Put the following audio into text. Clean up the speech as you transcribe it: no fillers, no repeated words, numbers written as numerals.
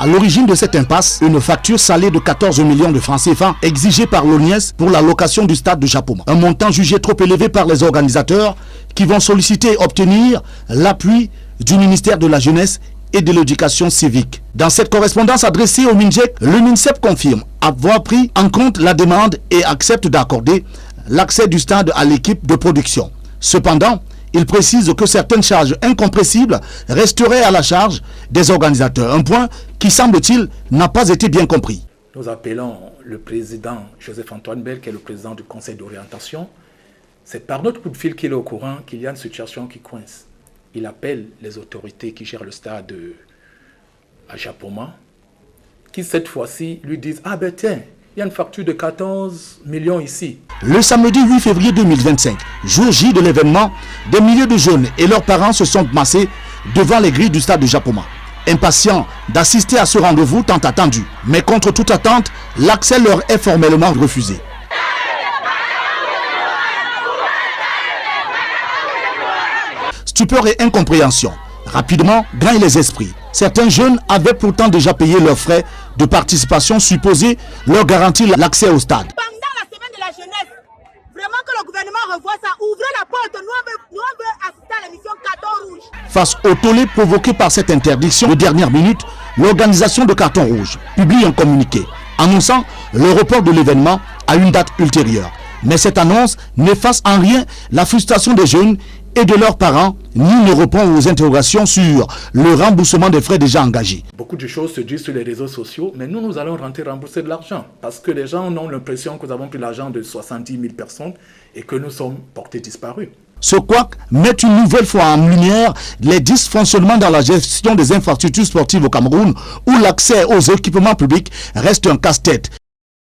À l'origine de cette impasse, une facture salée de 14 millions de francs CFA exigée par l'ONIES pour la location du stade de Japoma. Un montant jugé trop élevé par les organisateurs qui vont solliciter et obtenir l'appui du ministère de la Jeunesse et de l'Éducation civique. Dans cette correspondance adressée au MINJEC, le MINSEP confirme avoir pris en compte la demande et accepte d'accorder l'accès du stade à l'équipe de production. Cependant, il précise que certaines charges incompressibles resteraient à la charge des organisateurs. Un point qui, semble-t-il, n'a pas été bien compris. Nous appelons le président Joseph-Antoine Bell, qui est le président du conseil d'orientation. C'est par notre coup de fil qu'il est au courant qu'il y a une situation qui coince. Il appelle les autorités qui gèrent le stade à Japoma, qui cette fois-ci lui disent « Ah ben tiens, il y a une facture de 14 millions ici. » Le samedi 8 février 2025, jour J de l'événement, des milliers de jeunes et leurs parents se sont massés devant les grilles du stade de Japoma. Impatients d'assister à ce rendez-vous tant attendu. Mais contre toute attente, l'accès leur est formellement refusé. Stupeur et incompréhension. Rapidement, gagnent les esprits. Certains jeunes avaient pourtant déjà payé leurs frais de participation supposés leur garantir l'accès au stade. Pendant la semaine de la jeunesse, vraiment que le gouvernement revoie ça, ouvrez la porte, nous on veut assister à l'émission Carton Rouge. Face au tollé provoqué par cette interdiction de dernière minute, l'organisation de Carton Rouge publie un communiqué annonçant le report de l'événement à une date ultérieure. Mais cette annonce n'efface en rien la frustration des jeunes et de leurs parents, ni ne répond aux interrogations sur le remboursement des frais déjà engagés. Beaucoup de choses se disent sur les réseaux sociaux, mais nous allons rentrer rembourser de l'argent. Parce que les gens ont l'impression que nous avons pris l'argent de 70 000 personnes et que nous sommes portés disparus. Ce couac met une nouvelle fois en lumière les dysfonctionnements dans la gestion des infrastructures sportives au Cameroun, où l'accès aux équipements publics reste un casse-tête